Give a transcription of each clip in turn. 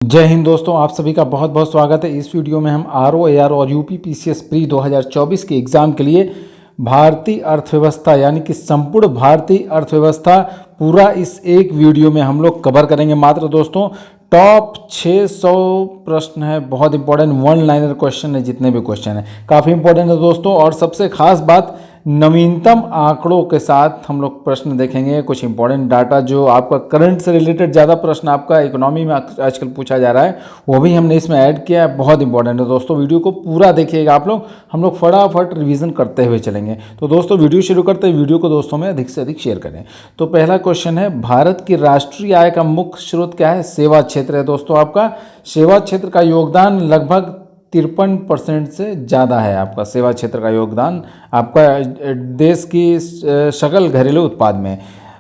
जय हिंद दोस्तों, आप सभी का बहुत बहुत स्वागत है। इस वीडियो में हम ROAR और UPPCS प्री 2024 के एग्ज़ाम के लिए भारतीय अर्थव्यवस्था यानी कि संपूर्ण भारतीय अर्थव्यवस्था पूरा इस एक वीडियो में हम लोग कवर करेंगे। मात्र दोस्तों टॉप 600 प्रश्न है, बहुत इंपॉर्टेंट वन लाइनर क्वेश्चन है। जितने भी क्वेश्चन है काफ़ी इंपॉर्टेंट है दोस्तों। और सबसे खास बात, नवीनतम आंकड़ों के साथ हम लोग प्रश्न देखेंगे। कुछ इंपॉर्टेंट डाटा जो आपका करंट से रिलेटेड ज़्यादा प्रश्न आपका इकोनॉमी में आजकल पूछा जा रहा है, वो भी हमने इसमें ऐड किया है। बहुत इंपॉर्टेंट है दोस्तों, वीडियो को पूरा देखिएगा आप लोग। हम लोग फटाफट रिवीजन करते हुए चलेंगे। तो दोस्तों वीडियो शुरू करते हैं, वीडियो को दोस्तों में अधिक से अधिक शेयर करें। तो पहला क्वेश्चन है, भारत की राष्ट्रीय आय का मुख्य स्रोत क्या है? सेवा क्षेत्र है दोस्तों। आपका सेवा क्षेत्र का योगदान लगभग 53% से ज़्यादा है। आपका सेवा क्षेत्र का योगदान आपका देश की सकल घरेलू उत्पाद में।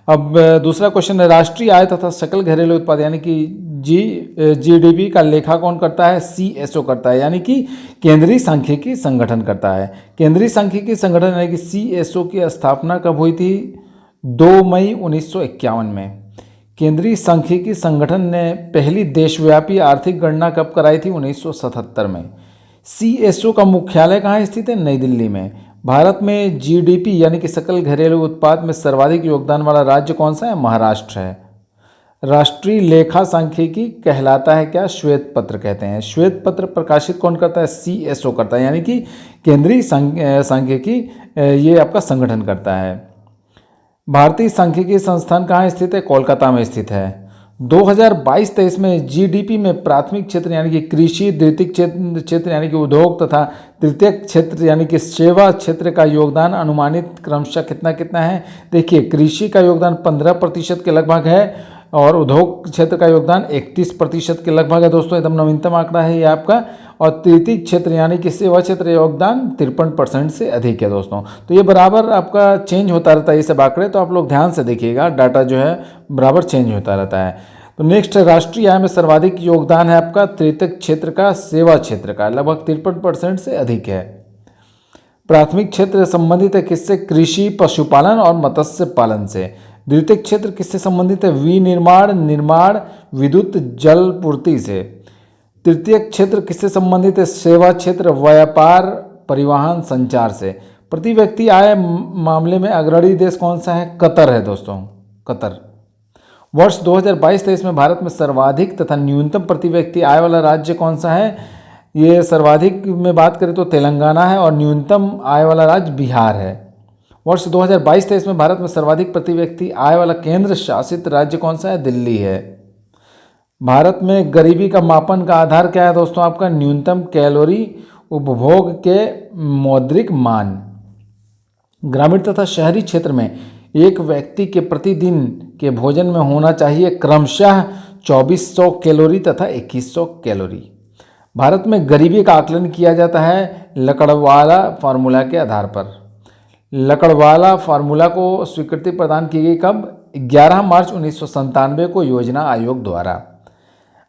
अब दूसरा क्वेश्चन है, राष्ट्रीय आय तथा सकल घरेलू उत्पाद यानी कि GDP का लेखा कौन करता है? CSO करता है, यानी कि केंद्रीय सांख्यिकी संगठन करता है। केंद्रीय सांख्यिकी संगठन यानी कि CSO की स्थापना कब हुई थी? 2 मई 1951 में। केंद्रीय सांख्यिकी संगठन ने पहली देशव्यापी आर्थिक गणना कब कराई थी? 1977 में। CSO का मुख्यालय कहाँ स्थित है? नई दिल्ली में। भारत में GDP यानी कि सकल घरेलू उत्पाद में सर्वाधिक योगदान वाला राज्य कौन सा है? महाराष्ट्र है। राष्ट्रीय लेखा सांख्यिकी कहलाता है क्या? श्वेत पत्र कहते हैं। श्वेत पत्र प्रकाशित कौन करता है? CSO करता है, यानी कि केंद्रीय सांख्यिकी ये आपका संगठन करता है। भारतीय सांख्यिकी संस्थान कहाँ स्थित है? कोलकाता में स्थित है। 2022-23 में GDP में प्राथमिक क्षेत्र यानी कि कृषि, द्वितीयक क्षेत्र यानी कि उद्योग तथा तृतीयक क्षेत्र यानी कि सेवा क्षेत्र का योगदान अनुमानित क्रमशः कितना कितना है? देखिए, कृषि का योगदान 15% के लगभग है और उद्योग क्षेत्र का योगदान 31% के लगभग है दोस्तों। एकदम नवीनतम आंकड़ा है ये आपका। और तृतीय क्षेत्र यानी कि सेवा क्षेत्र योगदान 53% से अधिक है दोस्तों। तो ये बराबर आपका चेंज होता रहता है ये सब आंकड़े, तो आप लोग ध्यान से देखिएगा, डाटा जो है बराबर चेंज होता रहता है। तो नेक्स्ट है, राष्ट्रीय आय में सर्वाधिक योगदान है आपका तृतीय क्षेत्र का, सेवा क्षेत्र का, लगभग 53% से अधिक है। प्राथमिक क्षेत्र संबंधित है किससे? कृषि, पशुपालन और मत्स्य पालन से। द्वितीय क्षेत्र किससे संबंधित है? निर्माण, विद्युत, जल पूर्ति से। तृतीय क्षेत्र किससे संबंधित है? सेवा क्षेत्र, व्यापार, परिवहन, संचार से। प्रति व्यक्ति आय मामले में अग्रणी देश कौन सा है? कतर है दोस्तों, कतर। वर्ष 2022-23 में भारत में सर्वाधिक तथा न्यूनतम प्रति व्यक्ति आय वाला राज्य कौन सा है? ये सर्वाधिक में बात करें तो तेलंगाना है और न्यूनतम आय वाला राज्य बिहार है। वर्ष 2022-23 में भारत में सर्वाधिक प्रति व्यक्ति आय वाला केंद्र शासित राज्य कौन सा है? दिल्ली है। भारत में गरीबी का मापन का आधार क्या है दोस्तों? आपका न्यूनतम कैलोरी उपभोग के मौद्रिक मान। ग्रामीण तथा शहरी क्षेत्र में एक व्यक्ति के प्रतिदिन के भोजन में होना चाहिए क्रमशः 2400 कैलोरी तथा 2100 कैलोरी। भारत में गरीबी का आकलन किया जाता है लकड़वाला फार्मूला के आधार पर। लकड़वाला फार्मूला को स्वीकृति प्रदान की गई कब? 11 मार्च 1997 को योजना आयोग द्वारा।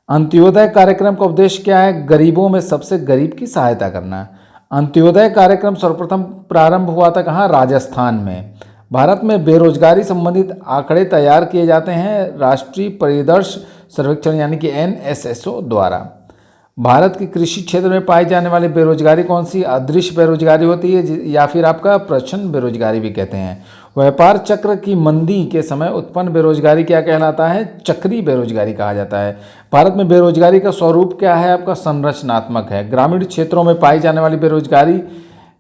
अंत्योदय कार्यक्रम का उद्देश्य क्या है? गरीबों में सबसे गरीब की सहायता करना। अंत्योदय कार्यक्रम सर्वप्रथम प्रारंभ हुआ था कहाँ? राजस्थान में। भारत में बेरोजगारी संबंधित आंकड़े तैयार किए जाते हैं राष्ट्रीय परिदृश्य सर्वेक्षण यानी कि NSSO द्वारा। भारत के कृषि क्षेत्र में पाई जाने वाली बेरोजगारी कौन सी? अदृश्य बेरोजगारी होती है या फिर आपका प्रच्छन्न बेरोजगारी भी कहते हैं। व्यापार चक्र की मंदी के समय उत्पन्न बेरोजगारी क्या कहलाता है? चक्रीय बेरोजगारी कहा जाता है। भारत में बेरोजगारी का स्वरूप क्या है? आपका संरचनात्मक है। ग्रामीण क्षेत्रों में पाई जाने वाली बेरोजगारी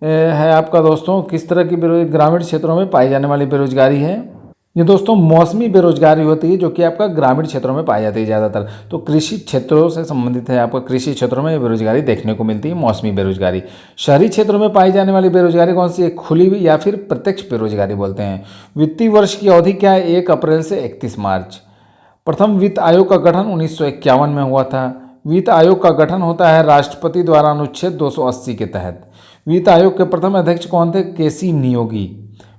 है आपका दोस्तों, किस तरह की ग्रामीण क्षेत्रों में पाई जाने वाली बेरोजगारी है? ये दोस्तों मौसमी बेरोजगारी होती है जो कि आपका ग्रामीण क्षेत्रों में पाई जाती है ज़्यादातर। तो कृषि क्षेत्रों से संबंधित है, आपका कृषि क्षेत्रों में बेरोजगारी देखने को मिलती है, मौसमी बेरोजगारी। शहरी क्षेत्रों में पाई जाने वाली बेरोजगारी कौन सी है? खुली हुई या फिर प्रत्यक्ष बेरोजगारी बोलते हैं। वित्तीय वर्ष की अवधि क्या है? 1 अप्रैल से 31 मार्च। प्रथम वित्त आयोग का गठन 1951 में हुआ था। वित्त आयोग का गठन होता है राष्ट्रपति द्वारा अनुच्छेद 280 के तहत। वित्त आयोग के प्रथम अध्यक्ष कौन थे? KC नियोगी।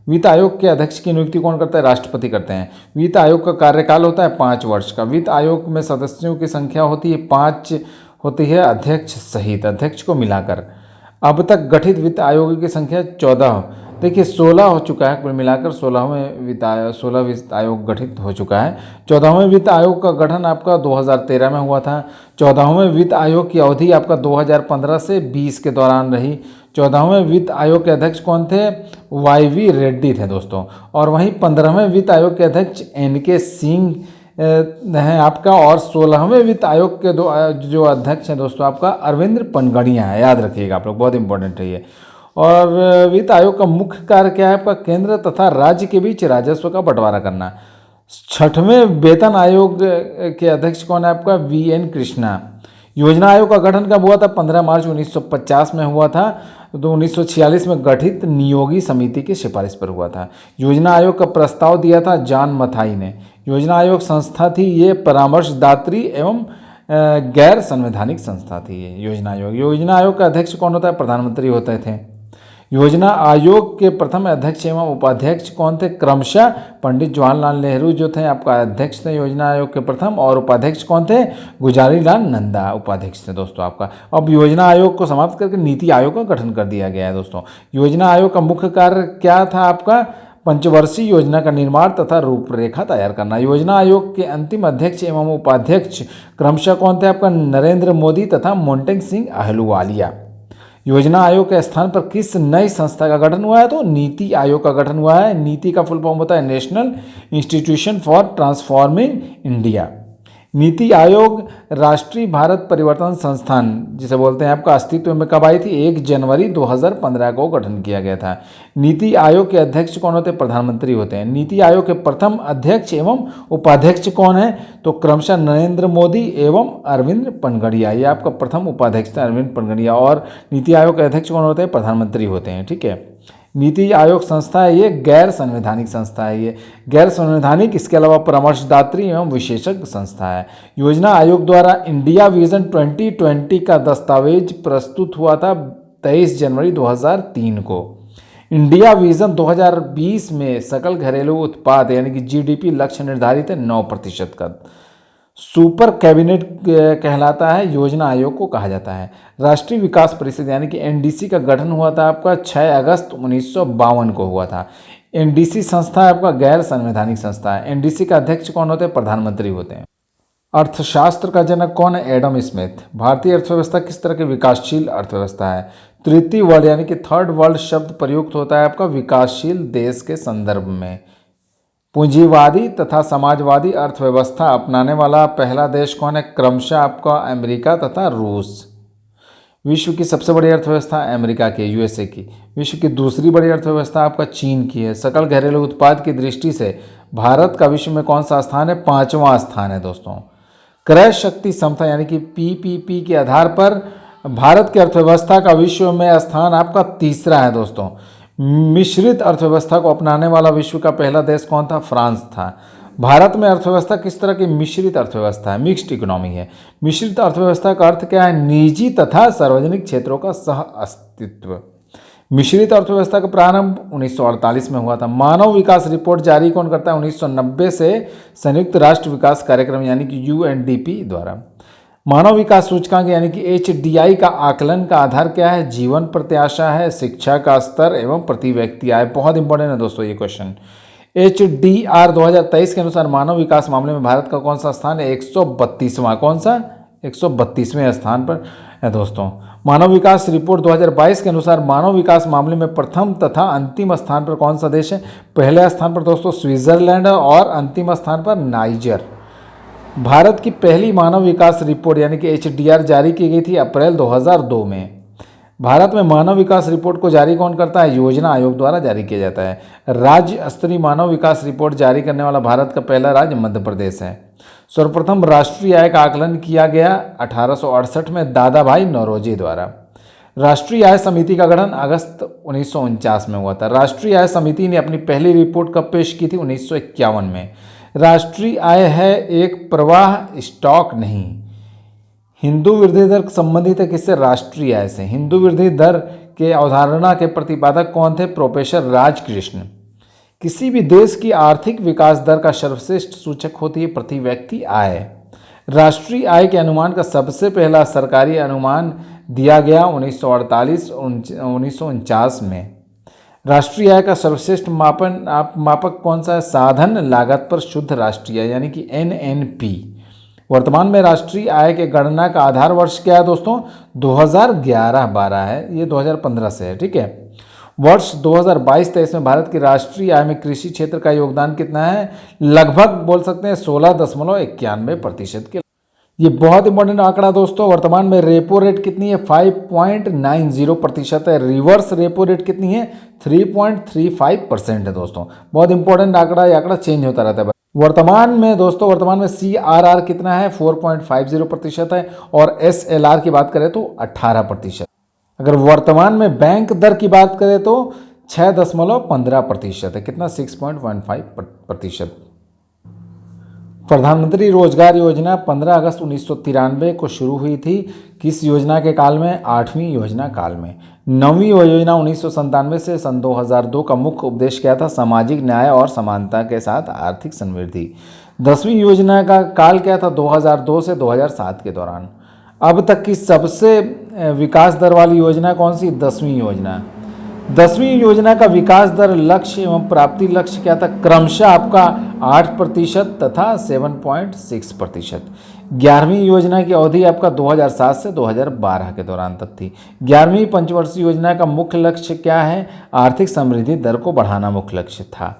वित्त आयोग के अध्यक्ष की नियुक्ति कौन करता है? राष्ट्रपति करते हैं। वित्त आयोग का कार्यकाल होता है 5 वर्ष का। वित्त आयोग में सदस्यों की संख्या होती है 5 होती है, अध्यक्ष सहित, अध्यक्ष को मिलाकर। अब तक गठित वित्त आयोग की संख्या 14 देखिए 16 हो चुका है, कुल मिलाकर 16 वित्त आयोग गठित हो चुका है। 14वें वित्त आयोग का गठन आपका 2013 में हुआ था। 14वें वित्त आयोग की अवधि आपका 2015 से 20 के दौरान रही। 14वें वित्त आयोग के अध्यक्ष कौन थे? YV रेड्डी थे दोस्तों। और वहीं 15वें वित्त आयोग के अध्यक्ष NK सिंह हैं आपका। और 16वें वित्त आयोग के जो अध्यक्ष हैं दोस्तों आपका अरविंद पनगड़िया है, याद रखिएगा आप लोग, बहुत इंपॉर्टेंट है ये। और वित्त आयोग का मुख्य कार्य क्या है आपका? केंद्र तथा राज्य के बीच राजस्व का बंटवारा करना। 6वें वेतन आयोग के अध्यक्ष कौन है आपका? VN कृष्णा। योजना आयोग का गठन कब हुआ था? 15 मार्च 1950 में हुआ था। तो 1946 में गठित नियोगी समिति की सिफारिश पर हुआ था। योजना आयोग का प्रस्ताव दिया था जॉन मथाई ने। योजना आयोग संस्था थी ये परामर्शदात्री एवं गैर संवैधानिक संस्था थी ये योजना आयोग। योजना आयोग का अध्यक्ष कौन होता है? प्रधानमंत्री होते थे। योजना आयोग के प्रथम अध्यक्ष एवं उपाध्यक्ष कौन थे? क्रमशः पंडित जवाहरलाल नेहरू जो थे आपका अध्यक्ष थे योजना आयोग के प्रथम, और उपाध्यक्ष कौन थे? गुलजारीलाल नंदा उपाध्यक्ष थे दोस्तों आपका। अब योजना आयोग को समाप्त करके नीति आयोग का गठन कर दिया गया है दोस्तों। योजना आयोग का मुख्य कार्य क्या था आपका? पंचवर्षीय योजना का निर्माण तथा रूपरेखा तैयार करना। योजना आयोग के अंतिम अध्यक्ष एवं उपाध्यक्ष क्रमशः कौन थे आपका? नरेंद्र मोदी तथा मोन्टेग सिंह अहलूवालिया। योजना आयोग के स्थान पर किस नई संस्था का गठन हुआ है? तो नीति आयोग का गठन हुआ है। नीति का फुल फॉर्म होता है national institution for transforming India. NITI Aayog राष्ट्रीय भारत परिवर्तन संस्थान जिसे बोलते हैं आपका अस्तित्व में कब आई थी? 1 जनवरी 2015 को गठन किया गया था। नीति आयोग के अध्यक्ष कौन होते हैं? प्रधानमंत्री होते हैं। नीति आयोग के प्रथम अध्यक्ष एवं उपाध्यक्ष कौन है? तो क्रमशः नरेंद्र मोदी एवं अरविंद पनगड़िया। ये आपका प्रथम उपाध्यक्ष था अरविंद पनगड़िया। और नीति आयोग के अध्यक्ष कौन होते हैं? प्रधानमंत्री होते हैं। ठीक है। नीति आयोग संस्था है ये गैर संवैधानिक संस्था है ये, गैर संवैधानिक, इसके अलावा परामर्शदात्री एवं विशेषज्ञ संस्था है। योजना आयोग द्वारा इंडिया विजन 2020 का दस्तावेज प्रस्तुत हुआ था 23 जनवरी 2003 को। इंडिया विजन 2020 में सकल घरेलू उत्पाद यानी कि GDP लक्ष्य निर्धारित है 9% का। सुपर कैबिनेट कहलाता है योजना आयोग को कहा जाता है। राष्ट्रीय विकास परिषद यानी कि NDC का गठन हुआ था आपका 6 अगस्त 1952 को हुआ था। NDC संस्था आपका गैर संवैधानिक संस्था है। NDC का अध्यक्ष कौन होते हैं? प्रधानमंत्री होते हैं। अर्थशास्त्र का जनक कौन है? Adam Smith. भारतीय अर्थव्यवस्था किस तरह की विकासशील अर्थव्यवस्था है? तृतीय वर्ल्ड यानी कि थर्ड वर्ल्ड शब्द प्रयुक्त होता है आपका विकासशील देश के संदर्भ में। पूंजीवादी तथा समाजवादी अर्थव्यवस्था अपनाने वाला पहला देश कौन है? क्रमशः आपका अमेरिका तथा रूस। विश्व की सबसे बड़ी अर्थव्यवस्था अमेरिका की, USA की। विश्व की दूसरी बड़ी अर्थव्यवस्था आपका चीन की है। सकल घरेलू उत्पाद की दृष्टि से भारत का विश्व में कौन सा स्थान है? 5वां स्थान है दोस्तों। क्रय शक्ति समता यानी कि PPP के आधार पर भारत की अर्थव्यवस्था का विश्व में स्थान आपका 3रा है दोस्तों। मिश्रित अर्थव्यवस्था को अपनाने वाला विश्व का पहला देश कौन था? फ्रांस था। भारत में अर्थव्यवस्था किस तरह की? मिश्रित अर्थव्यवस्था है, मिक्स्ड इकोनॉमी है। मिश्रित अर्थव्यवस्था का अर्थ क्या है? निजी तथा सार्वजनिक क्षेत्रों का सह अस्तित्व। मिश्रित अर्थव्यवस्था का प्रारंभ 1948 में हुआ था। मानव विकास रिपोर्ट जारी कौन करता है? 1990 से संयुक्त राष्ट्र विकास कार्यक्रम यानी कि UNDP द्वारा। मानव विकास सूचकांक यानी कि HDI का आकलन का आधार क्या है? जीवन प्रत्याशा है, शिक्षा का स्तर एवं प्रति व्यक्ति आय। बहुत इंपॉर्टेंट है दोस्तों ये क्वेश्चन। HDR 2023 के अनुसार मानव विकास मामले में भारत का कौन सा स्थान है? 132वां। कौन सा? 132वें स्थान पर है दोस्तों। मानव विकास रिपोर्ट 2022 के अनुसार मानव विकास मामले में प्रथम तथा अंतिम स्थान पर कौन सा देश है? पहले स्थान पर दोस्तों स्विट्जरलैंड और अंतिम स्थान पर नाइजर। भारत की पहली मानव विकास रिपोर्ट यानी कि HDR जारी की गई थी अप्रैल 2002 में। भारत में मानव विकास रिपोर्ट को जारी कौन करता है? योजना आयोग द्वारा जारी किया जाता है। राज्य स्तरीय मानव विकास रिपोर्ट जारी करने वाला भारत का पहला राज्य मध्य प्रदेश है। सर्वप्रथम राष्ट्रीय आय का आकलन किया गया 1868 में दादा भाई नौरोजी द्वारा। राष्ट्रीय आय समिति का गठन अगस्त 1949 में हुआ था। राष्ट्रीय आय समिति ने अपनी पहली रिपोर्ट कब पेश की थी? 1951 में। राष्ट्रीय आय है एक प्रवाह, स्टॉक नहीं। हिंदू वृद्धि दर संबंधित है किससे? राष्ट्रीय आय से। हिंदू वृद्धि दर के अवधारणा के प्रतिपादक कौन थे? प्रोफेसर राजकृष्ण। किसी भी देश की आर्थिक विकास दर का सर्वश्रेष्ठ सूचक होती है प्रति व्यक्ति आय। राष्ट्रीय आय के अनुमान का सबसे पहला सरकारी अनुमान दिया गया 1948-1949 में। राष्ट्रीय आय का सर्वश्रेष्ठ मापक कौन सा है? साधन लागत पर शुद्ध राष्ट्रीय आय यानी कि NNP। वर्तमान में राष्ट्रीय आय के गणना का आधार वर्ष क्या है दोस्तों? 2011-12 है, ये 2015 से है, ठीक है। वर्ष 2022-23 में भारत की राष्ट्रीय आय में कृषि क्षेत्र का योगदान कितना है? लगभग बोल सकते हैं 16.91% के। ये बहुत इंपॉर्टेंट आंकड़ा दोस्तों। वर्तमान में रेपो रेट कितनी है? 5.90% है। रिवर्स रेपो रेट कितनी है? 3.35% है दोस्तों। बहुत इंपॉर्टेंट आंकड़ा, ये आंकड़ा चेंज होता रहता है। वर्तमान में CRR कितना है? 4.50% है। और SLR की बात करें तो 18%। अगर वर्तमान में बैंक दर की बात करें तो 6.15% है। कितना? 6.15%। प्रधानमंत्री रोजगार योजना 15 अगस्त 1993 को शुरू हुई थी। किस योजना के काल में? 8वीं योजना काल में। 9वीं योजना 1997 से सन 2002 का मुख्य उद्देश्य क्या था? सामाजिक न्याय और समानता के साथ आर्थिक समृद्धि। 10वीं योजना का काल क्या था? 2002 से 2007 के दौरान। अब तक की सबसे विकास दर वाली योजना कौन सी? 10वीं योजना। 10वीं योजना का विकास दर लक्ष्य एवं प्राप्ति लक्ष्य क्या था? क्रमशः आपका 8% तथा 7.6%। 11वीं योजना की अवधि आपका 2007 से 2012 के दौरान तक थी। 11वीं पंचवर्षीय योजना का मुख्य लक्ष्य क्या है? आर्थिक समृद्धि दर को बढ़ाना मुख्य लक्ष्य था।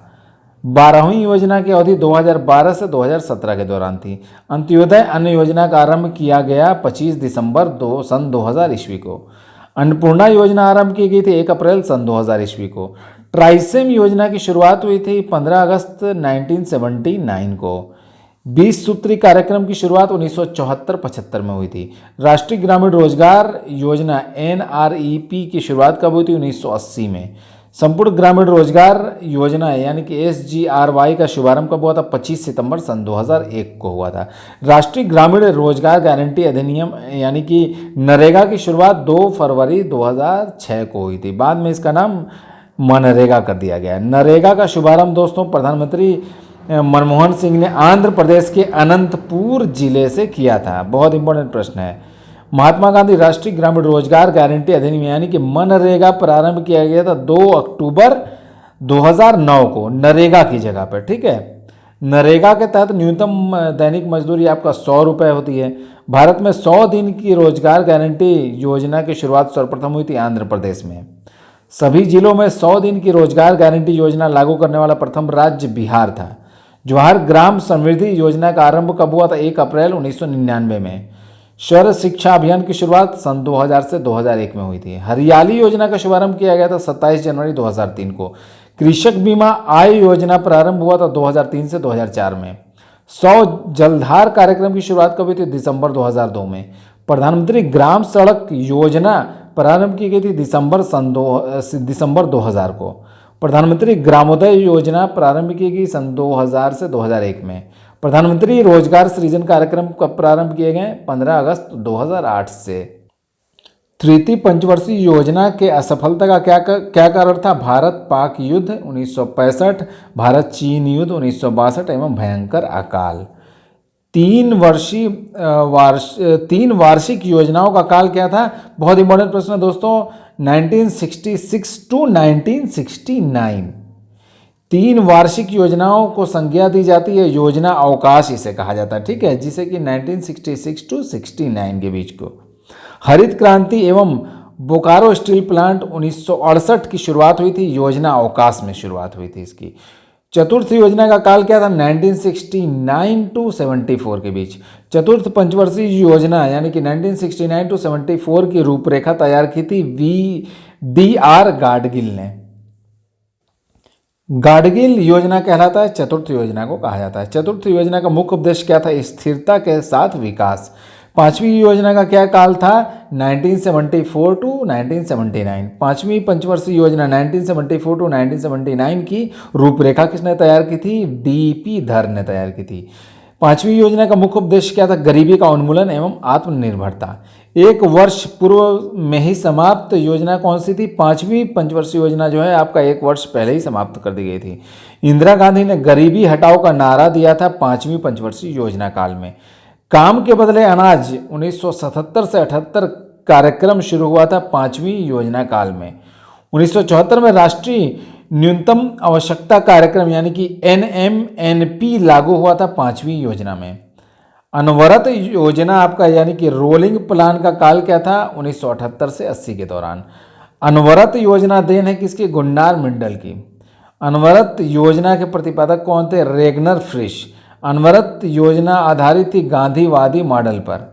12वीं योजना की अवधि 2012 से 2017 के दौरान थी। अंत्योदय अन्न योजना का आरंभ किया गया 25 दिसंबर सन 2000 ईस्वी को। अन्नपूर्णा योजना आरंभ की गई थी 1 अप्रैल सन 2000 ईस्वी को। ट्राइसेम योजना की शुरुआत हुई थी 15 अगस्त 1979 को। 20 सूत्री कार्यक्रम की शुरुआत 1974-75 में हुई थी। राष्ट्रीय ग्रामीण रोजगार योजना NREP की शुरुआत कब हुई थी? 1980 में। संपूर्ण ग्रामीण रोजगार योजना यानी कि SGRY का शुभारंभ कब हुआ था? 25 सितंबर सन 2001 को हुआ था। राष्ट्रीय ग्रामीण रोजगार गारंटी अधिनियम यानी कि नरेगा की शुरुआत 2 फरवरी 2006 को हुई थी। बाद में इसका नाम मनरेगा कर दिया गया। नरेगा का शुभारंभ दोस्तों प्रधानमंत्री मनमोहन सिंह ने आंध्र प्रदेश के अनंतपुर जिले से किया था। बहुत इंपॉर्टेंट प्रश्न है। महात्मा गांधी राष्ट्रीय ग्रामीण रोजगार गारंटी अधिनियम यानी कि मनरेगा प्रारंभ किया गया था 2 अक्टूबर 2009 को नरेगा की जगह पर, ठीक है। नरेगा के तहत न्यूनतम दैनिक मजदूरी आपका 100 रुपये होती है। भारत में 100 दिन की रोजगार गारंटी योजना की शुरुआत सर्वप्रथम हुई थी आंध्र प्रदेश में। सभी जिलों में 100 दिन की रोजगार गारंटी योजना लागू करने वाला प्रथम राज्य बिहार था। जवाहर ग्राम समृद्धि योजना का आरंभ कब हुआ था? 1 अप्रैल 1999 में। शहर शिक्षा अभियान की शुरुआत सन 2000 से 2001 में हुई थी। हरियाली योजना का शुभारंभ किया गया था 27 जनवरी 2003 को। कृषक बीमा आय योजना प्रारंभ हुआ था 2003 से 2004 में। 100 जलधार कार्यक्रम की शुरुआत कब हुई थी? दिसंबर 2002 में। प्रधानमंत्री ग्राम सड़क योजना प्रारंभ की गई थी दिसंबर 2000 को। प्रधानमंत्री ग्रामोदय योजना प्रारंभ की गई सन 2000 से 2001 में। प्रधानमंत्री रोजगार सृजन कार्यक्रम कब प्रारंभ किए गए? 15 अगस्त 2008 से। तृतीय पंचवर्षीय योजना के असफलता का क्या कारण था? भारत पाक युद्ध 1965, भारत चीन युद्ध 1962 एवं भयंकर अकाल। 3 वार्षिक योजनाओं का काल क्या था? बहुत इंपॉर्टेंट प्रश्न है दोस्तों। 1966 टू 1969 3 वार्षिक योजनाओं को संज्ञा दी जाती है। योजना अवकाश इसे कहा जाता है, ठीक है, जिसे कि 1966 टू 69 के बीच को। हरित क्रांति एवं बोकारो स्टील प्लांट 1968 की शुरुआत हुई थी। योजना अवकाश में शुरुआत हुई थी इसकी। चतुर्थ योजना का काल क्या था? 1969 टू 74 के बीच। चतुर्थ पंचवर्षीय योजना यानी कि 1969 टू 74 की रूपरेखा तैयार की थी VDR गाडगिल ने। गाडगिल योजना कहलाता है चतुर्थ योजना को कहा जाता है। चतुर्थ योजना का मुख्य उद्देश्य क्या था? स्थिरता के साथ विकास। 5वीं योजना का क्या काल था? 1974 टू 1979। 5वीं पंचवर्षीय योजना 1974 टू 1979 की रूपरेखा किसने तैयार की थी? DP धर ने तैयार की थी। 5वीं योजना का मुख्य उद्देश्य क्या था? गरीबी का उन्मूलन एवं आत्मनिर्भरता। 1 वर्ष पूर्व में ही समाप्त योजना कौन सी थी? 5वीं पंचवर्षीय योजना जो है आपका 1 वर्ष पहले ही समाप्त कर दी गई थी। इंदिरा गांधी ने गरीबी हटाओ का नारा दिया था 5वीं पंचवर्षीय योजना काल में। काम के बदले अनाज 1977 से 78 कार्यक्रम शुरू हुआ था 5वीं योजना काल में। 1974 में राष्ट्रीय न्यूनतम आवश्यकता कार्यक्रम यानी कि NMNP लागू हुआ था 5वीं योजना में। अनवरत योजना आपका यानी कि रोलिंग प्लान का काल क्या था 1978 से 80 के दौरान। अनवरत योजना देन है किसकी, गुन्नार मंडल की। अनवरत योजना के प्रतिपादक कौन थे, रेगनर फ्रिश। अनवरत योजना आधारित थी गांधीवादी मॉडल पर।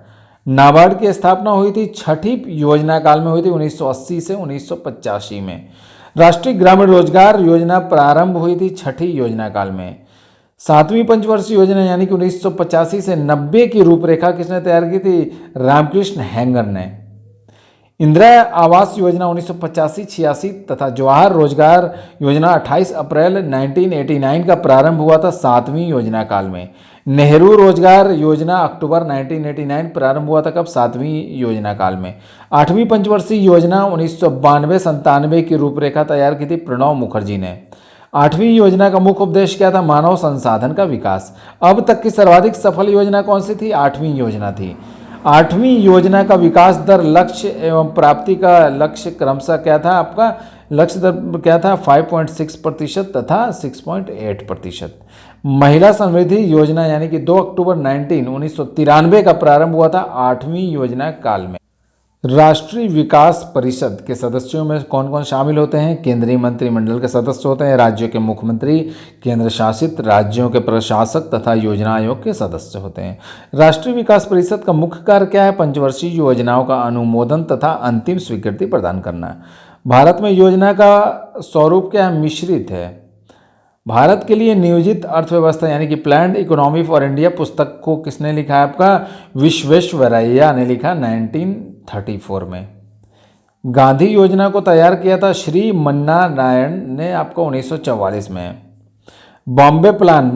नाबार्ड की स्थापना हुई थी छठी योजना काल में हुई थी 1980 से 1985 में। राष्ट्रीय ग्रामीण रोजगार योजना प्रारंभ हुई थी छठी योजना काल में। 7वीं पंचवर्षीय योजना यानी कि 1985 से 90 की रूपरेखा किसने तैयार की थी, रामकृष्ण हेंगर ने। इंदिरा आवास योजना 1985-86 तथा जवाहर रोजगार योजना 28 अप्रैल 1989 का प्रारंभ हुआ था 7वीं योजना काल में। नेहरू रोजगार योजना अक्टूबर 1989 प्रारंभ हुआ था कब, 7वीं योजना काल में। 8वीं पंचवर्षीय योजना 1992-97 की रूपरेखा तैयार की थी प्रणब मुखर्जी ने। 8वीं योजना का मुख्य उद्देश्य क्या था, मानव संसाधन का विकास। अब तक की सर्वाधिक सफल योजना कौन सी थी, 8वीं योजना थी। 8वीं योजना का विकास दर, लक्ष्य एवं प्राप्ति का लक्ष्य क्रमशः क्या था, आपका लक्ष्य दर क्या था 5.6% तथा 6.8%। महिला समृद्धि योजना यानी कि 2 अक्टूबर 1993 का प्रारंभ हुआ था 8वीं योजना काल में। राष्ट्रीय विकास परिषद के सदस्यों में कौन कौन शामिल होते हैं, केंद्रीय मंत्रिमंडल के सदस्य होते हैं, राज्यों के मुख्यमंत्री, केंद्र शासित राज्यों के प्रशासक तथा योजना आयोग के सदस्य होते हैं। राष्ट्रीय विकास परिषद का मुख्य कार्य क्या है, पंचवर्षीय योजनाओं का अनुमोदन तथा अंतिम स्वीकृति प्रदान करना। भारत में योजना का स्वरूप क्या है, मिश्रित है। भारत के लिए नियोजित अर्थव्यवस्था यानी कि प्लान्ड इकोनॉमी फॉर इंडिया पुस्तक को किसने लिखा है, आपका विश्वेश्वरैया ने लिखा 1934 में। गांधी योजना को तैयार किया था श्री मन्ना नारायण ने आपको 1944 में। बॉम्बे प्लान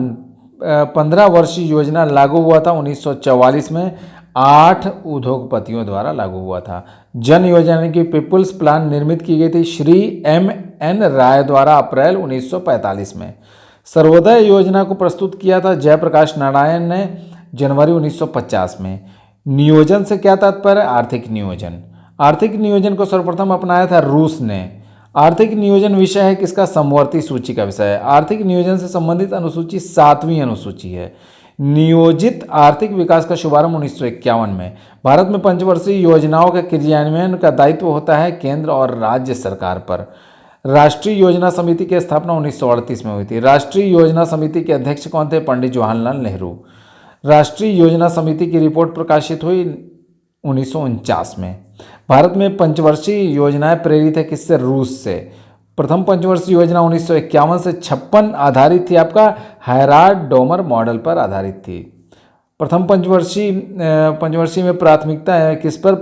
15 वर्षीय योजना लागू हुआ था 1944 में, 8 उद्योगपतियों द्वारा लागू हुआ था। जन योजना यानी कि पीपुल्स प्लान निर्मित की गई थी श्री M.N. राय द्वारा अप्रैल 1945 में। सर्वोदय योजना को प्रस्तुत किया था जयप्रकाश नारायण ने जनवरी 1950 में। नियोजन से क्या तात्पर्य, आर्थिक नियोजन। आर्थिक नियोजन को सर्वप्रथम अपनाया था रूस ने। आर्थिक नियोजन विषय है किसका, समवर्ती सूची का विषय है। आर्थिक नियोजन से संबंधित अनुसूची 7वीं अनुसूची है। नियोजित आर्थिक विकास का शुभारंभ 1951 में। भारत में पंचवर्षीय योजनाओं के क्रियान्वयन का दायित्व होता है केंद्र और राज्य सरकार पर। राष्ट्रीय योजना समिति की स्थापना 1938 में हुई थी। राष्ट्रीय योजना समिति के अध्यक्ष कौन थे, पंडित जवाहरलाल नेहरू। राष्ट्रीय योजना समिति की रिपोर्ट प्रकाशित हुई 1949 में। भारत में पंचवर्षीय योजनाएं प्रेरित है किससे, रूस से। प्रथम पंचवर्षीय योजना 1951 से 56 आधारित थी, आपका हैराड डोमर मॉडल पर आधारित थी। प्रथम पंचवर्षीय में प्राथमिकता किस पर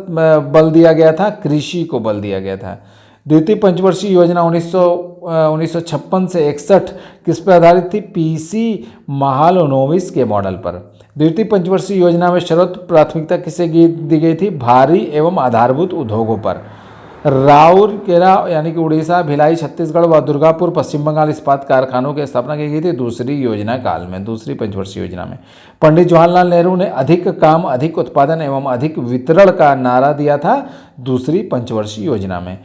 बल दिया गया था, कृषि को बल दिया गया था। द्वितीय पंचवर्षीय योजना 1956 से 61 किस पर आधारित थी, PC महालनोबिस के मॉडल पर। द्वितीय पंचवर्षीय योजना में सर्वोच्च प्राथमिकता किसे दी गई थी, भारी एवं आधारभूत उद्योगों पर। राउरकेला यानी कि उड़ीसा, भिलाई छत्तीसगढ़ व दुर्गापुर पश्चिम बंगाल इस्पात कारखानों की स्थापना की गई थी दूसरी योजना काल में, दूसरी पंचवर्षीय योजना में। पंडित जवाहरलाल नेहरू ने अधिक काम, अधिक उत्पादन एवं अधिक वितरण का नारा दिया था दूसरी पंचवर्षीय योजना में।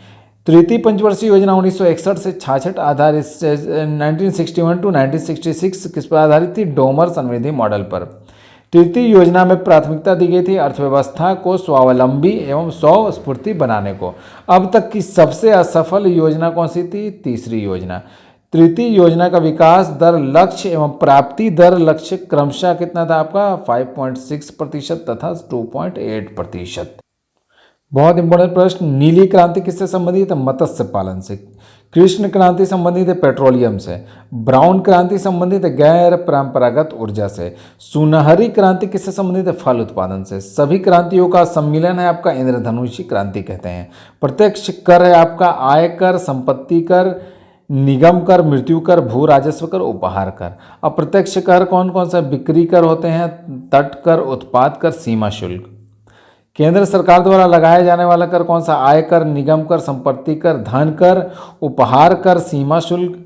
तृतीय पंचवर्षीय योजना 1961 से 66 आधारित 1961 टू 1966 किस पर आधारित थी, डोमर समृद्धि मॉडल पर। तृतीय योजना में प्राथमिकता दी गई थी अर्थव्यवस्था को स्वावलंबी एवं स्वस्फूर्ति बनाने को। अब तक की सबसे असफल योजना कौन सी थी, तीसरी योजना। तृतीय योजना का विकास दर लक्ष्य एवं प्राप्ति दर लक्ष्य क्रमशः कितना था, आपका 5.6% तथा 2.8%। बहुत इंपॉर्टेंट प्रश्न, नीली क्रांति किससे संबंधित है, मत्स्य पालन से। कृष्ण क्रांति संबंधित है पेट्रोलियम से। ब्राउन क्रांति संबंधित है गैर परंपरागत ऊर्जा से। सुनहरी क्रांति किससे संबंधित है, फल उत्पादन से। सभी क्रांतियों का सम्मिलन है आपका इंद्रधनुषी क्रांति कहते हैं। प्रत्यक्ष कर है आपका आय कर, संपत्ति कर, निगम कर, मृत्यु कर, भू राजस्व कर, उपहार कर। अप्रत्यक्ष कर कौन कौन सा, बिक्री कर होते हैं, तट कर, उत्पाद कर, सीमा शुल्क। केंद्र सरकार द्वारा लगाया जाने वाला कर कौन सा, आयकर, निगम कर, संपत्ति कर, धन कर, उपहार कर, सीमा शुल्क,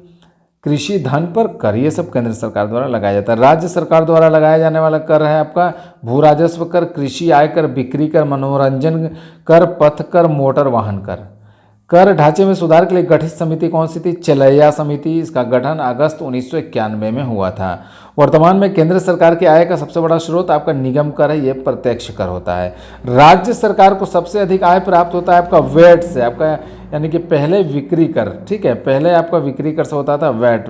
कृषि धन पर कर, ये सब केंद्र सरकार द्वारा लगाया जाता है। राज्य सरकार द्वारा लगाया जाने वाला कर है आपका भू राजस्व कर, कृषि आयकर, बिक्री कर, मनोरंजन कर, पथ कर, मोटर वाहन कर। कर ढांचे में सुधार के लिए गठित समिति कौन सी थी? चलैया समिति। इसका गठन अगस्त 1991 में हुआ था। वर्तमान में केंद्र सरकार की आय का सबसे बड़ा स्रोत आपका निगम कर है, ये प्रत्यक्ष कर होता है। राज्य सरकार को सबसे अधिक आय प्राप्त होता है आपका वैट से, आपका यानी कि पहले बिक्री कर, ठीक है, पहले आपका बिक्री कर से होता था, वैट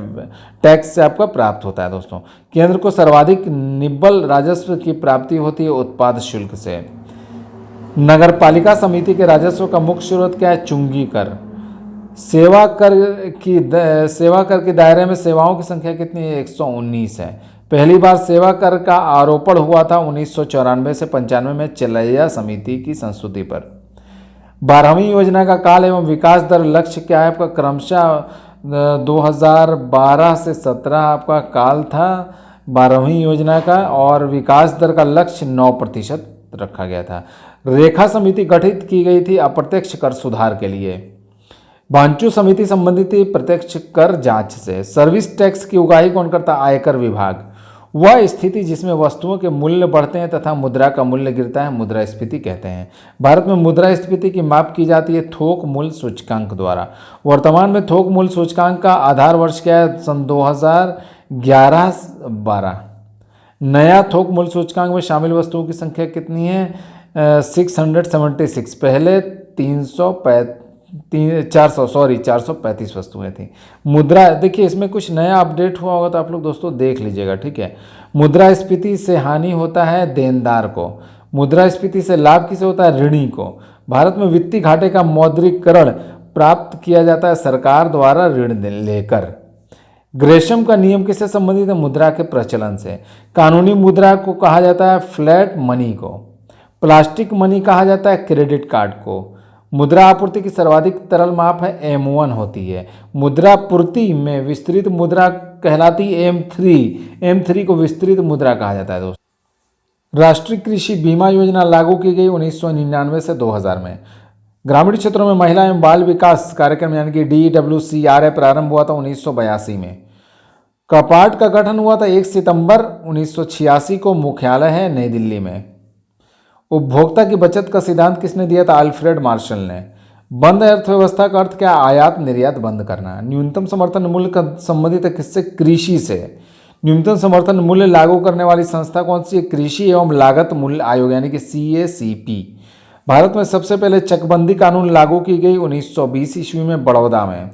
टैक्स से आपका प्राप्त होता है दोस्तों। केंद्र को सर्वाधिक निव्वल राजस्व की प्राप्ति होती है उत्पाद शुल्क से। नगर पालिका समिति के राजस्व का मुख्य स्रोत क्या है? चुंगी कर। सेवा कर के दायरे में सेवाओं की संख्या कितनी है? 119 है। पहली बार सेवा कर का आरोपण हुआ था 1994 से 95 में चलैया समिति की संस्तुति पर। 12वीं योजना का काल एवं विकास दर लक्ष्य क्या है आपका? क्रमशः 2012 से 17 आपका काल था 12वीं योजना का, और विकास दर का लक्ष्य 9% रखा गया था। रेखा समिति गठित की गई थी अप्रत्यक्ष कर सुधार के लिए। बांचू समिति संबंधित थी प्रत्यक्ष कर जांच से। सर्विस टैक्स की उगाही कौन करता? आयकर विभाग। वह स्थिति जिसमें वस्तुओं के मूल्य बढ़ते हैं तथा मुद्रा का मूल्य गिरता है मुद्रास्फीति कहते हैं। भारत में मुद्रास्फीति की माप की जाती है थोक मूल्य सूचकांक द्वारा। वर्तमान में थोक मूल्य सूचकांक का आधार वर्ष क्या है? सन 2011-12। नया थोक मूल्य सूचकांक में शामिल वस्तुओं की संख्या कितनी है? 676। पहले 435 वस्तुएं थी। मुद्रा देखिए, इसमें कुछ नया अपडेट हुआ होगा तो आप लोग दोस्तों देख लीजिएगा, ठीक है। मुद्रास्फीति से हानि होता है देनदार को, मुद्रास्फीति से लाभ किसे होता है? ऋणी को। भारत में वित्तीय घाटे का मौद्रीकरण प्राप्त किया जाता है सरकार द्वारा ऋण लेकर। ग्रेशम का नियम किससे संबंधित है? मुद्रा के प्रचलन से। कानूनी मुद्रा को कहा जाता है फ्लैट मनी को। प्लास्टिक मनी कहा जाता है क्रेडिट कार्ड को। मुद्रा आपूर्ति की सर्वाधिक तरल माप है M1 होती है। मुद्रा पूर्ति में विस्तृत मुद्रा कहलाती M3। M3 को विस्तृत मुद्रा कहा जाता है दोस्तों। राष्ट्रीय कृषि बीमा योजना लागू की गई 1999 से 2000 में। ग्रामीण क्षेत्रों में महिला एवं बाल विकास कार्यक्रम यानी कि DWCRA प्रारंभ हुआ था 1982 में। कपाट का गठन हुआ था 1 सितंबर 1986 को। मुख्यालय है नई दिल्ली में। उपभोक्ता की बचत का सिद्धांत किसने दिया था? अल्फ्रेड मार्शल ने। बंद अर्थव्यवस्था का अर्थ क्या? आयात निर्यात बंद करना। न्यूनतम समर्थन मूल्य का संबंधित है किससे? कृषि से। न्यूनतम समर्थन मूल्य लागू करने वाली संस्था कौन सी है? कृषि एवं लागत मूल्य आयोग यानी कि CACP। भारत में सबसे पहले चकबंदी कानून लागू की गई 1920 ईस्वी में बड़ौदा में।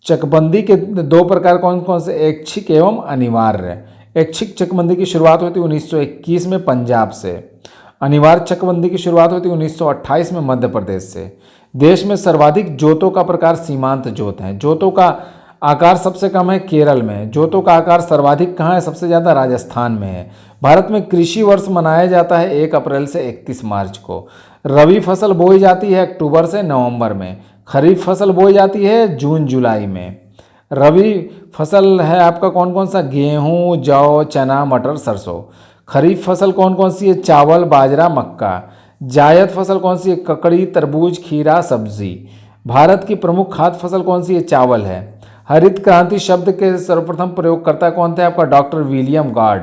चकबंदी के दो प्रकार कौन कौन से? ऐच्छिक एवं अनिवार्य। ऐच्छिक चकबंदी की शुरुआत हुई थी 1921 में पंजाब से। अनिवार्य चकबंदी की शुरुआत हुई थी 1928 में मध्य प्रदेश से। देश में सर्वाधिक जोतों का प्रकार सीमांत जोत है। जोतों का आकार सबसे कम है केरल में। जोतों का आकार सर्वाधिक कहाँ है? सबसे ज़्यादा राजस्थान में है। भारत में कृषि वर्ष मनाया जाता है 1 अप्रैल से 31 मार्च को। रबी फसल बोई जाती है अक्टूबर से नवंबर में। खरीफ फसल बोई जाती है जून जुलाई में। रबी फसल है आपका कौन कौन सा? गेहूँ, जौ, चना, मटर, सरसों। खरीफ फसल कौन कौन सी है? चावल, बाजरा, मक्का। जायद फसल कौन सी है? ककड़ी, तरबूज, खीरा, सब्जी। भारत की प्रमुख खाद्य फसल कौन सी है? चावल है। हरित क्रांति शब्द के सर्वप्रथम प्रयोगकर्ता कौन थे? आपका डॉक्टर विलियम गार्ड।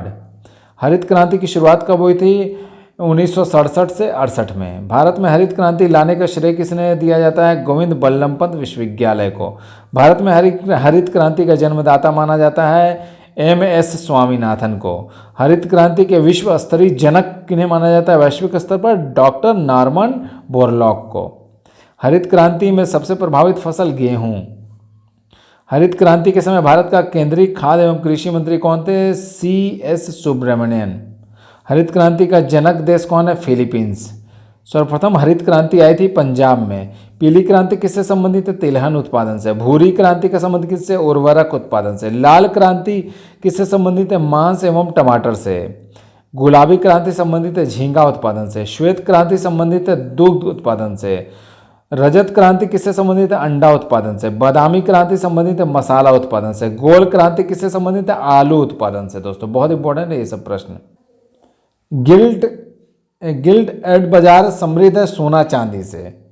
हरित क्रांति की शुरुआत कब हुई थी? 1967 से 68 में। भारत में हरित क्रांति लाने का श्रेय किसने दिया जाता है? गोविंद बल्लभ पंत विश्वविद्यालय को। भारत में हरित क्रांति का जन्मदाता माना जाता है MS स्वामीनाथन को। हरित क्रांति के विश्व स्तरीय जनक किन्हें माना जाता है वैश्विक स्तर पर? डॉक्टर नॉर्मन बोरलॉग को। हरित क्रांति में सबसे प्रभावित फसल गेहूं। हरित क्रांति के समय भारत का केंद्रीय खाद्य एवं कृषि मंत्री कौन थे? CS सुब्रमण्यन। हरित क्रांति का जनक देश कौन है? फिलीपींस। सर्वप्रथम हरित क्रांति आई थी पंजाब में। पीली क्रांति किससे संबंधित है? तिलहन उत्पादन से। भूरी क्रांति का संबंध किससे? उर्वरक उत्पादन से। लाल क्रांति किससे संबंधित है? मांस एवं टमाटर से। गुलाबी क्रांति संबंधित है झींगा उत्पादन से। श्वेत क्रांति संबंधित है दुग्ध उत्पादन से। रजत क्रांति किससे संबंधित है? अंडा उत्पादन से। बादामी क्रांति संबंधित है मसाला उत्पादन से। गोल क्रांति किससे संबंधित है? आलू उत्पादन से। दोस्तों बहुत इंपॉर्टेंट है ये सब प्रश्न। गिल्ड एड बाजार समृद्ध है सोना चांदी से।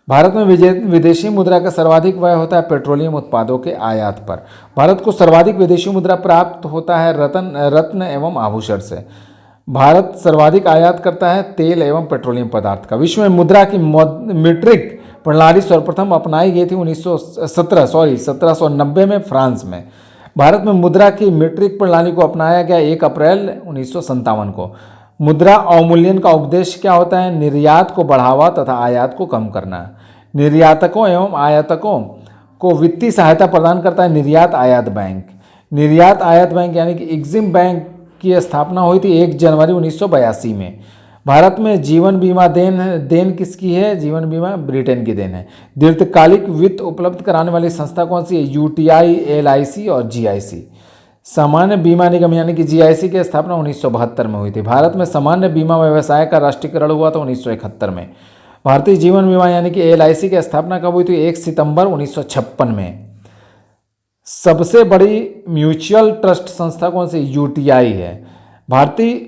भारत में विदेशी मुद्रा का सर्वाधिक व्यय होता है पेट्रोलियम उत्पादों के आयात पर। भारत को सर्वाधिक विदेशी मुद्रा प्राप्त होता है रत्न एवं आभूषण से। भारत सर्वाधिक आयात करता है तेल एवं पेट्रोलियम पदार्थ का। विश्व में मुद्रा की मीट्रिक प्रणाली सर्वप्रथम अपनाई गई थी 1790 में फ्रांस में। भारत में मुद्रा की मीट्रिक प्रणाली को अपनाया गया 1 अप्रैल 1957 को। मुद्रा अवमूल्यन का उद्देश्य क्या होता है? निर्यात को बढ़ावा तथा आयात को कम करना। निर्यातकों एवं आयातकों को वित्तीय सहायता प्रदान करता है निर्यात आयात बैंक। निर्यात आयात बैंक यानी कि एग्जिम बैंक की स्थापना हुई थी 1 जनवरी 1982 में। भारत में जीवन बीमा देन किसकी है? जीवन बीमा ब्रिटेन की देन है। दीर्घकालिक वित्त उपलब्ध कराने वाली संस्था कौन सी है? यूटीआई, एलआईसी और जीआईसी। सामान्य बीमा निगम यानी कि जीआईसी की स्थापना 1972 में हुई थी। भारत में सामान्य बीमा व्यवसाय का राष्ट्रीयकरण हुआ था 1971 में। भारतीय जीवन बीमा यानी कि एलआईसी की स्थापना कब हुई थी? 1 सितंबर 1956 में। सबसे बड़ी म्यूचुअल ट्रस्ट संस्था कौन सी? यूटीआई है। भारतीय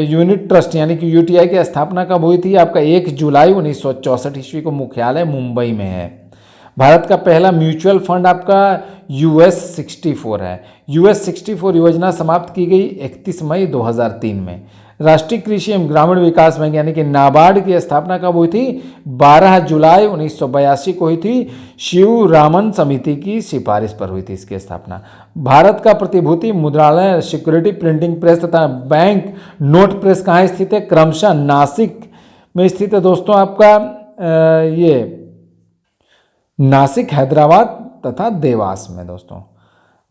यूनिट ट्रस्ट यानी कि यूटीआई की स्थापना कब हुई थी? आपका 1 जुलाई 1964 ईस्वी को। मुख्यालय मुंबई में है। भारत का पहला म्यूचुअल फंड आपका US 64 है। US 64 योजना समाप्त की गई 31 मई 2003 में। राष्ट्रीय कृषि एवं ग्रामीण विकास बैंक यानी कि नाबार्ड की स्थापना कब हुई थी? 12 जुलाई 1982 को हुई थी। शिवरामन समिति की सिफारिश पर हुई थी इसकी स्थापना। भारत का प्रतिभूति मुद्रालय, सिक्योरिटी प्रिंटिंग प्रेस तथा बैंक नोट प्रेस कहाँ स्थित है? क्रमशः नासिक में स्थित है दोस्तों। आपका ये नासिक, हैदराबाद तथा देवास में दोस्तों।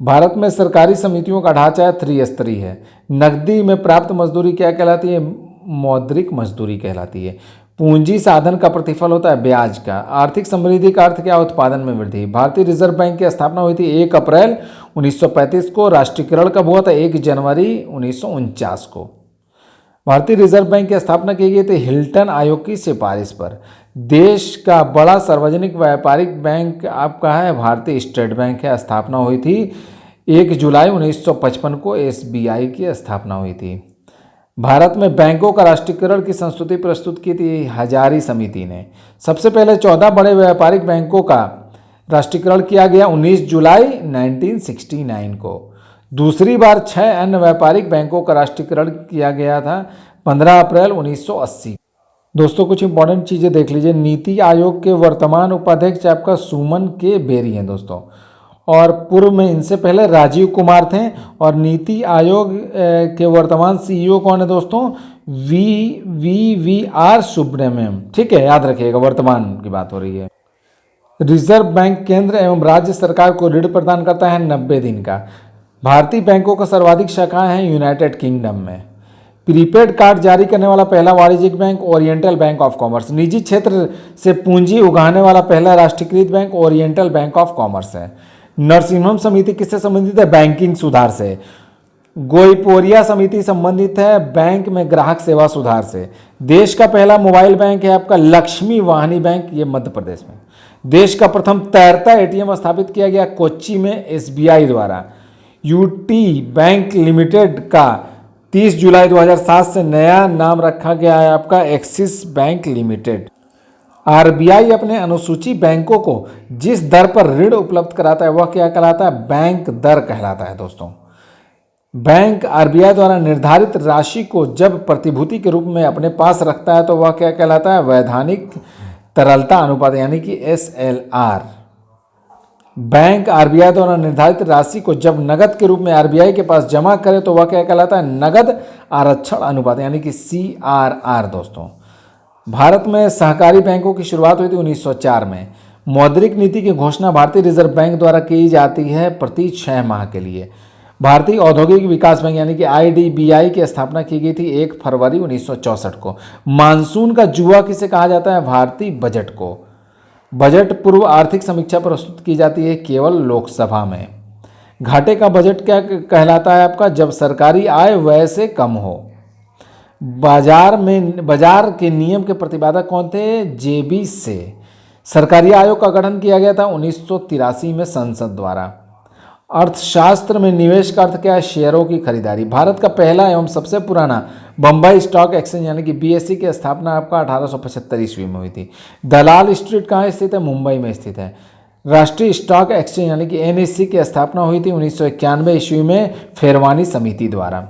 भारत में सरकारी समितियों का ढांचा त्रिस्तरीय है। नकदी में प्राप्त मजदूरी क्या कहलाती है? मौद्रिक मजदूरी कहलाती है। पूंजी साधन का प्रतिफल होता है ब्याज का। आर्थिक समृद्धि का अर्थ क्या? उत्पादन में वृद्धि। भारतीय रिजर्व बैंक की स्थापना हुई थी 1 अप्रैल 1935 को। राष्ट्रीयकरण कब हुआ था? 1 जनवरी 1949 को। भारतीय रिजर्व बैंक की स्थापना की गई थी हिल्टन आयोग की सिफारिश पर। देश का बड़ा सार्वजनिक व्यापारिक बैंक आपका है भारतीय स्टेट बैंक है। स्थापना हुई थी 1 जुलाई 1955 को। SBI की स्थापना हुई थी। भारत में बैंकों का राष्ट्रीयकरण की संस्तुति प्रस्तुत की थी हजारी समिति ने। सबसे पहले 14 बड़े व्यापारिक बैंकों का राष्ट्रीयकरण किया गया 19 जुलाई 1969 को। दूसरी बार 6 अन्य व्यापारिक बैंकों का राष्ट्रीयकरण किया गया था 15 अप्रैल 1980। दोस्तों कुछ इंपॉर्टेंट चीज़ें देख लीजिए। नीति आयोग के वर्तमान उपाध्यक्ष आपका सुमन के बेरी हैं दोस्तों, और पूर्व में इनसे पहले राजीव कुमार थे। और नीति आयोग के वर्तमान CEO कौन है दोस्तों? VVR सुब्रमण्यम। ठीक है, याद रखिएगा, वर्तमान की बात हो रही है। रिजर्व बैंक केंद्र एवं राज्य सरकार को ऋण प्रदान करता है 90 दिन का। भारतीय बैंकों का सर्वाधिक शाखाएं हैं यूनाइटेड किंगडम में। प्रीपेड कार्ड जारी करने वाला पहला वाणिज्यिक bank oriental bank of commerce. निजी क्षेत्र से पूंजी उगाने वाला पहला राष्ट्रीयकृत bank oriental bank of commerce है। नरसिम्हम समिति किससे संबंधित है? बैंकिंग सुधार से। गोइपोरिया समिति संबंधित है बैंक में ग्राहक सेवा सुधार से। देश का पहला मोबाइल बैंक है आपका लक्ष्मी वाहिनी बैंक, ये मध्य प्रदेश में। देश का प्रथम तैरता ATM स्थापित किया गया कोच्चि में SBI द्वारा। यूटी बैंक लिमिटेड का 30 जुलाई 2007 से नया नाम रखा गया है आपका एक्सिस बैंक लिमिटेड। RBI अपने अनुसूची बैंकों को जिस दर पर ऋण उपलब्ध कराता है वह क्या कहलाता है? बैंक दर कहलाता है दोस्तों। बैंक RBI द्वारा निर्धारित राशि को जब प्रतिभूति के रूप में अपने पास रखता है तो वह क्या कहलाता है? वैधानिक तरलता अनुपात यानी कि SLR। बैंक RBI द्वारा निर्धारित राशि को जब नगद के रूप में RBI के पास जमा करे तो वह क्या कहलाता है? नगद आरक्षण अनुपात यानी कि CRR दोस्तों। भारत में सहकारी बैंकों की शुरुआत हुई थी 1904 में। मौद्रिक नीति की घोषणा भारतीय रिजर्व बैंक द्वारा की जाती है प्रति 6 माह के लिए। भारतीय औद्योगिक विकास बैंक यानी कि IDBI की स्थापना की गई थी 1 फरवरी 1964 को। मानसून का जुआ किसे कहा जाता है? भारतीय बजट को। बजट पूर्व आर्थिक समीक्षा प्रस्तुत की जाती है केवल लोकसभा में। घाटे का बजट क्या कहलाता है आपका? जब सरकारी आय व्यय से कम हो। बाजार के नियम के प्रतिपादक कौन थे? JB से। सरकारी आयोग का गठन किया गया था 1983 में संसद द्वारा। अर्थशास्त्र में निवेश का अर्थ क्या है? शेयरों की खरीदारी। भारत का पहला एवं सबसे पुराना बम्बई स्टॉक एक्सचेंज यानी कि BSE की स्थापना आपका 1875 ईस्वी में हुई थी। दलाल स्ट्रीट कहाँ स्थित है? मुंबई में स्थित है। राष्ट्रीय स्टॉक एक्सचेंज यानी कि NSE की स्थापना हुई थी 1991 ईस्वी में फेरवानी समिति द्वारा।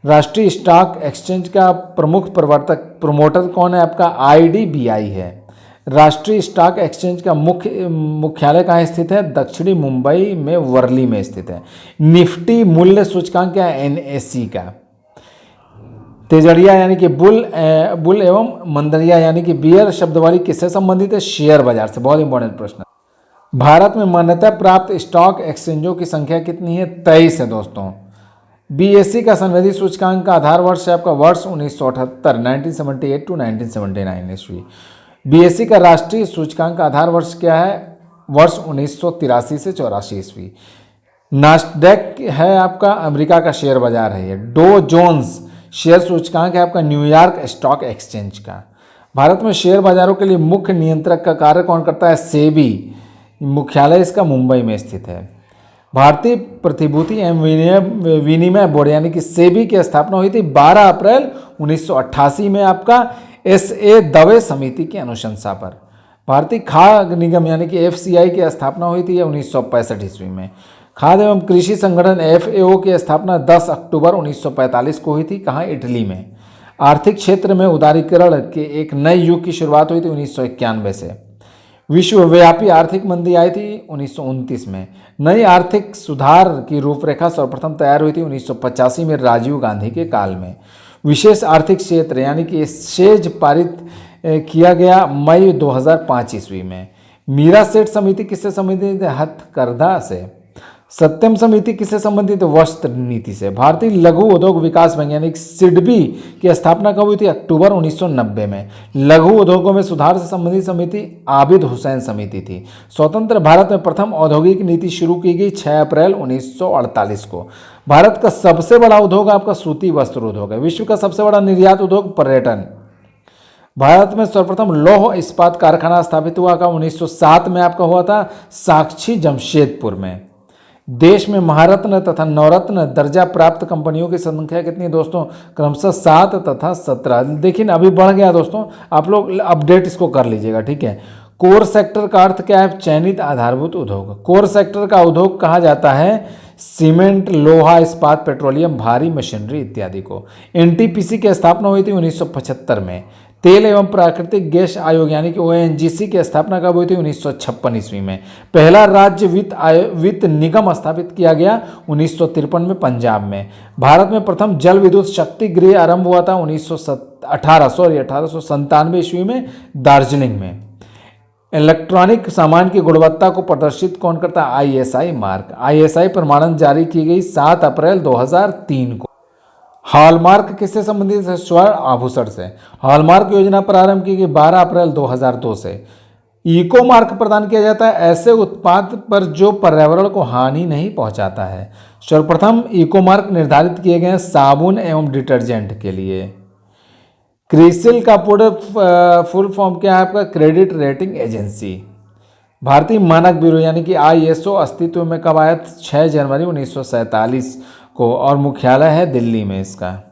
राष्ट्रीय स्टॉक एक्सचेंज का प्रमुख प्रमोटर कौन है? आपका IDBI है। राष्ट्रीय स्टॉक एक्सचेंज का मुख्यालय कहाँ स्थित है? दक्षिणी मुंबई में वर्ली में स्थित है। निफ्टी मूल्य सूचकांक क्या है? NSE का। तेजड़िया यानी कि बुल एवं मंदरिया यानी कि बियर शब्द वाली किससे संबंधित है? शेयर बाजार से। बहुत इंपॉर्टेंट प्रश्न। भारत में मान्यता प्राप्त स्टॉक एक्सचेंजों की संख्या कितनी है? 23 है दोस्तों। BSE का संवेदी सूचकांक का आधार वर्ष है आपका वर्ष 1978, 1978 टू 1979 ईस्वी। BSE का राष्ट्रीय सूचकांक का आधार वर्ष क्या है? वर्ष 1983 से 84 ईस्वी। नास्डैक है आपका अमेरिका का शेयर बाजार है ये। डो जोन्स शेयर सूचकांक है आपका न्यूयॉर्क स्टॉक एक्सचेंज का। भारत में शेयर बाजारों के लिए मुख्य नियंत्रक का कार्य कौन करता है? सेबी। मुख्यालय इसका मुंबई में स्थित है। भारतीय प्रतिभूति एवं विनिमय बोर्ड यानी कि सेबी की स्थापना हुई थी 12 अप्रैल 1988 में आपका SA दवे समिति की अनुशंसा पर। भारतीय खाद्य निगम यानी कि FCI की स्थापना हुई थी 1965 ईस्वी में। खाद्य एवं कृषि संगठन FAO की स्थापना 10 अक्टूबर 1945 को हुई थी। कहाँ? इटली में। आर्थिक क्षेत्र में उदारीकरण के एक नए युग की शुरुआत हुई थी 1991 से। विश्वव्यापी आर्थिक मंदी आई थी 1929 में। नई आर्थिक सुधार की रूपरेखा सर्वप्रथम तैयार हुई थी 1985 में राजीव गांधी के काल में। विशेष आर्थिक क्षेत्र यानी कि सेज पारित किया गया मई 2005 ईस्वी में। मीरा सेठ समिति किससे संबंधित है? हथकरघा से। सत्यम समिति किससे संबंधित है? वस्त्र नीति से। भारतीय लघु उद्योग विकास बैंक यानी सिडबी की स्थापना कब हुई थी? अक्टूबर 1990 में। लघु उद्योगों में सुधार से संबंधित समिति आबिद हुसैन समिति थी। स्वतंत्र भारत में प्रथम औद्योगिक नीति शुरू की गई 6 अप्रैल 1948 को। भारत का सबसे बड़ा उद्योग आपका सूती वस्त्र उद्योग है। विश्व का सबसे बड़ा निर्यात उद्योग पर्यटन। भारत में सर्वप्रथम लौह इस्पात कारखाना स्थापित हुआ का 1907 में आपका हुआ था साक्षी जमशेदपुर में। देश में महारत्न तथा नवरत्न दर्जा प्राप्त कंपनियों की संख्या कितनी है दोस्तों? क्रमशः 7 तथा 17। देखिए अभी बढ़ गया दोस्तों, आप लोग अपडेट इसको कर लीजिएगा, ठीक है। कोर सेक्टर का अर्थ क्या है? चयनित आधारभूत उद्योग। कोर सेक्टर का उद्योग कहा जाता है सीमेंट, लोहा, इस्पात, पेट्रोलियम, भारी मशीनरी इत्यादि को। NTPC की स्थापना हुई थी 1975 में। तेल एवं प्राकृतिक गैस आयोग यानी कि ONGC की स्थापना कब हुई थी? 1956 ईस्वी में। पहला राज्य वित्त निगम स्थापित किया गया 1953 में पंजाब में। भारत में प्रथम जल विद्युत शक्ति गृह आरंभ हुआ था 1897 ईस्वी में दार्जिलिंग में। इलेक्ट्रॉनिक सामान की गुणवत्ता को प्रदर्शित कौन करता है? ISI mark. ISI प्रमाणन जारी की गई 7 अप्रैल 2003 को। हॉलमार्क किससे संबंधित है? स्वर्ण आभूषण से। हॉलमार्क योजना प्रारंभ की गई 12 अप्रैल 2002 से। इको मार्क प्रदान किया जाता है ऐसे उत्पाद पर जो पर्यावरण को हानि नहीं पहुंचाता है। सर्वप्रथम इको मार्क निर्धारित किए गए साबुन एवं डिटर्जेंट के लिए। क्रिसिल का पूर्ण फुल फॉर्म क्या है आपका? Credit rating agency. भारतीय मानक ब्यूरो यानी कि ISO अस्तित्व में कब आया? 6 जनवरी 1947 को और मुख्यालय है दिल्ली में इसका।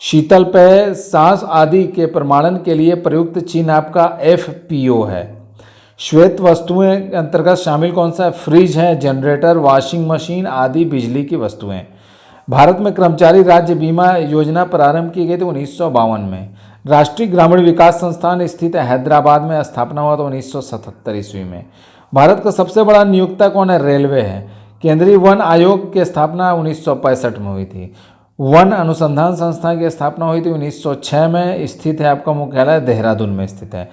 शीतल पेय, सांस आदि के प्रमाणन के लिए प्रयुक्त चिन्ह आपका FPO है। श्वेत वस्तुएं के अंतर्गत शामिल कौन सा है? फ्रिज है, जनरेटर, वॉशिंग मशीन आदि बिजली की वस्तुएं। भारत में कर्मचारी राज्य बीमा योजना प्रारंभ की गई थी 1952 में। राष्ट्रीय ग्रामीण विकास संस्थान स्थित है हैदराबाद में, स्थापना हुआ था 1977 ईस्वी में। भारत का सबसे बड़ा नियोक्ता कौन है? रेलवे है। केंद्रीय वन आयोग की स्थापना 1965 में हुई थी। वन अनुसंधान संस्थान की स्थापना हुई थी 1906 में, स्थित है आपका मुख्यालय देहरादून में स्थित है।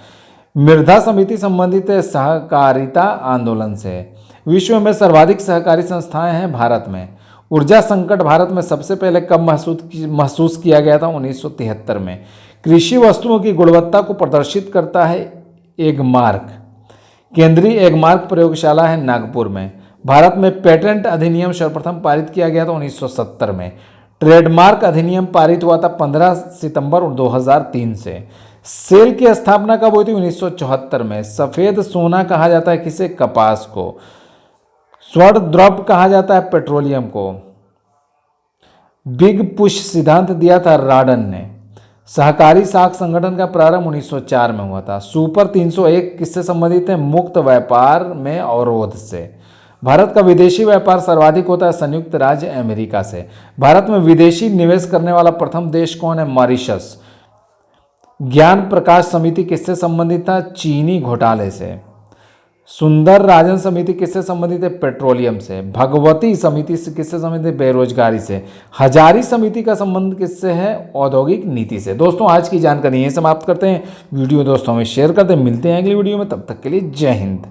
मृदा समिति संबंधित है सहकारिता आंदोलन से। विश्व में सर्वाधिक सहकारी संस्थाएं हैं भारत में। ऊर्जा संकट भारत में सबसे पहले कब महसूस किया गया था? 1973 में। कृषि वस्तुओं की गुणवत्ता को प्रदर्शित करता है एगमार्क। केंद्रीय एगमार्क प्रयोगशाला है नागपुर में। भारत में पेटेंट अधिनियम सर्वप्रथम पारित किया गया था 1970 में। ट्रेडमार्क अधिनियम पारित हुआ था 15 सितंबर 2003 से। सेल की स्थापना कब हुई थी? 1974 में। सफेद सोना कहा जाता है किसे? कपास को। स्वर्ण द्रव्य कहा जाता है पेट्रोलियम को। बिग पुश सिद्धांत दिया था राडन ने। सहकारी साख संगठन का प्रारंभ 1904 में हुआ था। सुपर 301 किससे संबंधित है? मुक्त व्यापार में अवरोध से। भारत का विदेशी व्यापार सर्वाधिक होता है संयुक्त राज्य अमेरिका से। भारत में विदेशी निवेश करने वाला प्रथम देश कौन है? मॉरिशस। ज्ञान प्रकाश समिति किससे संबंधित था? चीनी घोटाले से। सुंदर राजन समिति किससे संबंधित है? पेट्रोलियम से। भगवती समिति से किससे संबंधित है? बेरोजगारी से। हजारी समिति का संबंध किससे है? औद्योगिक नीति से। दोस्तों आज की जानकारी यहीं समाप्त करते हैं। वीडियो दोस्तों में शेयर करते हैं। मिलते हैं अगली वीडियो में, तब तक के लिए जय हिंद।